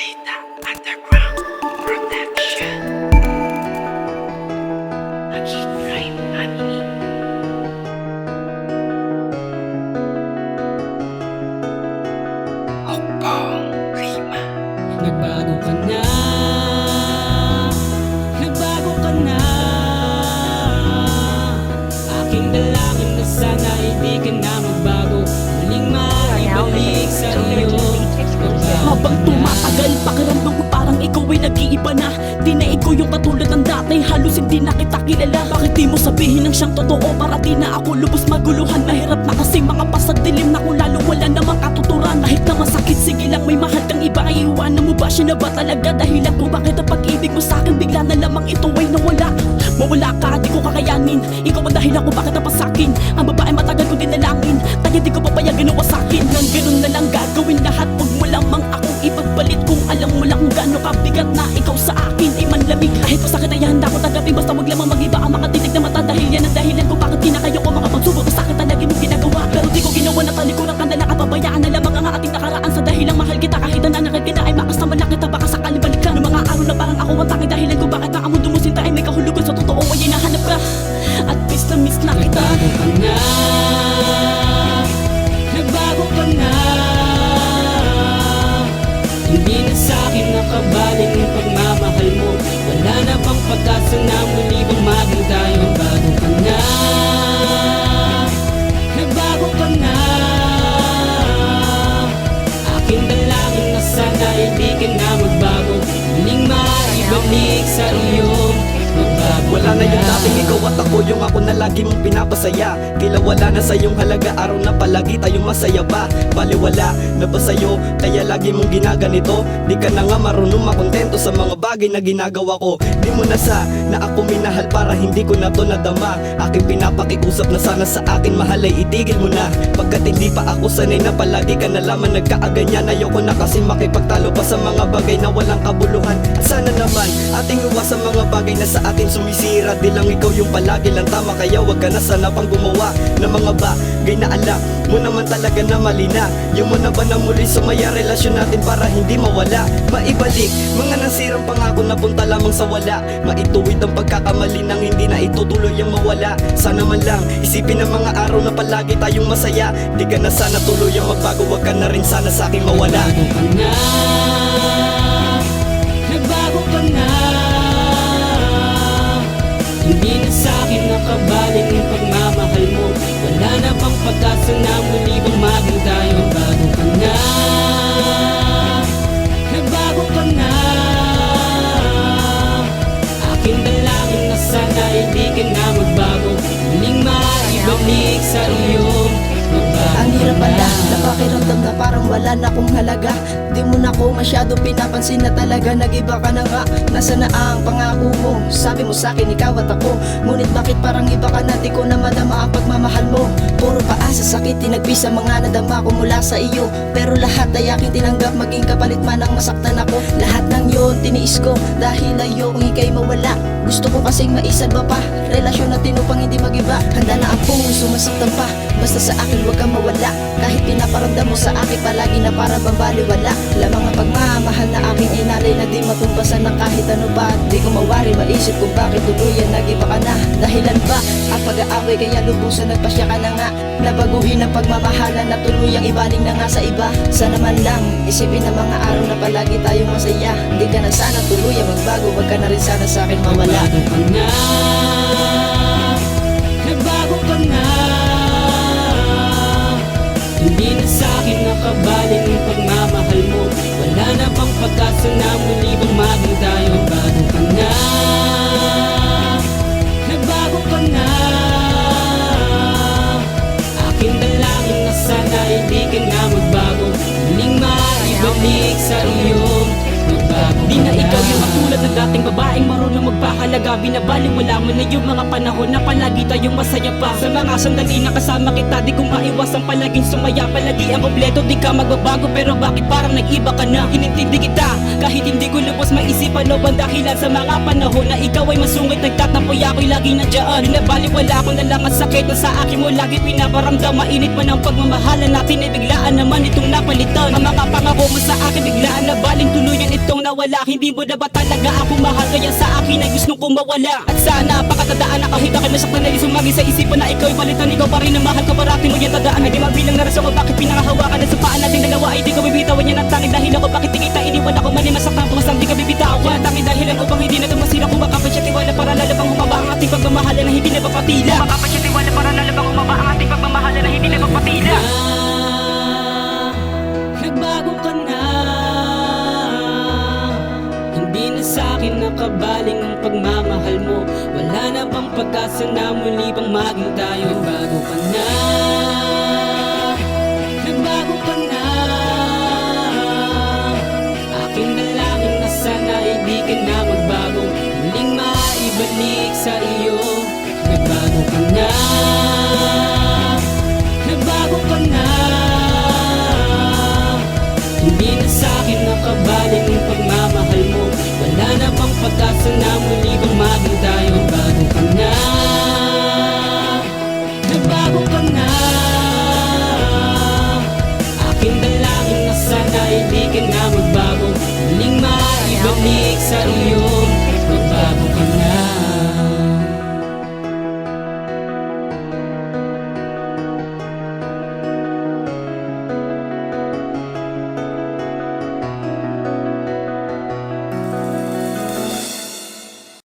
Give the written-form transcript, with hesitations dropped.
Lolita Underground Production. Mag-drive Annie. Okbong Rima. Nagbago ka na, nagbago ka na. Aking dalangin na sana hindi ka na magbago. Muling maibalik sa iyo. Habang tumatagal, pakiramdam ko parang ikaw ay nag-iiba na. Dinaig ko yung katulad ng dati, halos hindi na kita kilala. Bakit di mo sabihin ng siyang totoo para di na ako lubos maguluhan? Mahirap na kasi mga pasagdilim na kung lalo wala namang katuturan. Kahit na masakit, sige lang may mahal kang iba. Ay iwanan mo ba siya na ba talaga? Dahilan ko bakit ang pag-ibig mo sa'kin bigla na lamang ito ay nawala. Mawala ka, di ko kakayanin. Ikaw ang dahilan ko bakit napasakin. Ang babae matagal ko dinalangin, tayo di ko papayagan o wasakin. Nang ganun na lang gagawin lahat, huwag mo lamang akong ipagpalit. Kung alam mo lang kung gaano kabigat na ikaw sa akin ay manlamig. Kahit masakit ay handa ko tagapin, basta wag lamang mag-iba ang mga titig na mata. Dahil yan ang dahilan kung bakit di na kayo ko mga pagsubok. Masakit ang lagi mong ginagawa, pero di ko ginawa na talikuran ka na lang. At pabayaan na lamang ang ating nakaraan sa dahilang mahal kita. Kahit na nanakit ka na ay makasama na kita, baka sakaling balikan. Noong mga araw na parang ako ang tanging dahilan kung bakit ang mundo mo sinta ay may kahulugan. Sa totoo ay hinahanap ka at miss na kita. Nagbago ka na, nagbago ka na. Hindi na sa'kin nakabaling yung pagmamahal mo. Wala na bang pag-asa na muli bang maging tayo? Nagbago ka na, nagbago ka na. Aking dalangin na sana hindi ka na magbago. Muling maibalik sa iyo. Wala na yung dating ikaw at ako, yung ako na lagi mong pinapasaya. Tila wala na sa iyong halaga, araw na palagi tayong masaya pa. Baliwala na ba sa'yo, kaya lagi mong ginaganito? Di ka na nga marunong makontento sa mga bagay na ginagawa ko. Di mo na na ako minahal para hindi ko na to nadama. Aking pinapakiusap na sana sa akin mahal ay itigil mo na. Pagkat hindi pa ako sanay na palagi ka na lamang nagkaaganyan. Ayoko na kasi makipagtalo pa sa mga bagay na walang kabuluhan. At sana naman ating iwas sa mga bagay na sa atin sumisira. Di lang ikaw yung palagi lang tama, kaya wag ka na sana pang gumawa ng mga bagay na alam mo naman talaga na mali na. Yung mo na ba na muli sumaya relasyon natin para hindi mawala. Maibalik mga nasirang pangako na punta lamang sa wala. Maituwid ang pagkakamali nang hindi na itutuloy ang mawala. Sana man lang isipin ang mga araw na palagi tayong masaya. Di ka na sana tuloy ang magbago, wag ka na rin sana sa akin mawala. Nagbago ka na, nagbago ka na. Hindi na sa'kin nakabaling yung pagmamahal mo. Wala na bang pag-asa na muli bang maging tayo? Nagbago ka na, nagbago ka na. Aking dalangin na sana hindi ka na magbago. Muling maibalik sa iyo. Ang hirap pala, napakiramdam na parang wala na akong halaga. Di mo na ako masyado pinapansin na talaga nag-iba ka na nga. Nasa na ang pangako mo? Sabi mo sa'kin ikaw at ako. Ngunit bakit parang iba ka na? Di ko na madama ang pagmamahal mo. Puro paasa, sakit, tinagpis ang mga nadama ko mula sa iyo. Pero lahat ay aking tinanggap, maging kapalit man ang masaktan ako. Lahat ng yun tiniis ko dahil ayokong ika'y mawala. Gusto ko kasing maisalba pa relasyon na tinupang hindi magiba. Handa na ang puso masaktan pa, basta sa akin huwag kang mawala. Kahit pinaparamdam mo sa akin palagi na para bambaliwala. Lamang ang pagmamahal na aking inalay na di matumpasan ng kahit ano pa. Di ko mawari maisip kung bakit tuluyan nag-iba ka na. Dahilan ba ang pag-aaway kaya lubusan nagpasya ka na nga. Nabaguhin ang pagmamahalan na tuluyang ibaling na nga sa iba. Sana man lang isipin ang mga araw na palagi tayong masaya. Di ka na sana tuluyang magbago, wag ka na rin sana sa akin mawala. Nagbago ka na, nagbago ka na. Hindi na sa'kin nakabaling yung pagmamahal mo. Wala na bang pag-asa na muli bang maging tayo? Nagbago ka na, nagbago ka na. Aking dalangin na sana hindi ka na magbago. Muling maibalik sa iyo. Di na ikaw yung katulad ng dating babaeng marunong magpahalaga. Binabaliwala mo na yung mga panahon na palagi tayong masaya pa. Sa mga sandali na kasama kita, di ko maiwasan palaging sumaya. Palagi ang kompleto, di ka magbabago, pero bakit parang nag-iba ka na? Inintindi kita, kahit hindi ko lubos maisipan o bang dahilan sa mga panahon na ikaw ay masungit. Nagtatampoy ako'y lagi nandiyan. Binabaliwala ko na lang ang sakit na sa akin mo lagi pinaparamdam. Mainit man ang pagmamahalan natin ay biglaan naman itong napalitan. Ang mga pangako mo sa akin biglaan na baling tuluyan ganitong nawala? Hindi mo na ba talaga ako mahal? Kaya sa akin ay gustong kumawala. At sana pakatadaan na kahit ako'y masaktan na sumagi sa isipan na ikaw'y palitan. Ikaw pa rin ang mahal ko, parati mo yan tadaan. Ay di mabilang na rason ko bakit pinangahawakan na sa paan natin dalawa. Ay di ko bibitawan yan at tanging dahil ako bakit kita iniwan ako mali masaktan po masang di ka bibitawan. Tanging dahilan upang hindi na tumasira kung makapad siya tiwala para lalabang humaba ang ating pagmamahalan na hindi na papatila. Makapad siya tiwala para lalabang humaba ang ating pagmamahalan na hindi na papatila. Nagbago ka na, hindi na sa'kin nakabaling ang pagmamahal mo. Wala na bang pag-asa na muli bang maging tayo? Nagbago ka na, nagbago ka na. Aking dalangin na sana hindi ka na magbago, muling maibalik sa iyo. Nagbago ka na, nagbago ka na. Hindi na sa'kin nakabaling ang pagmamahal mo. Wala na bang pag-asa na muli bang maging tayo? Nagbago ka na, nagbago ka na. Aking dalangin na sana hindi ka na magbago, muling maibalik sa iyo.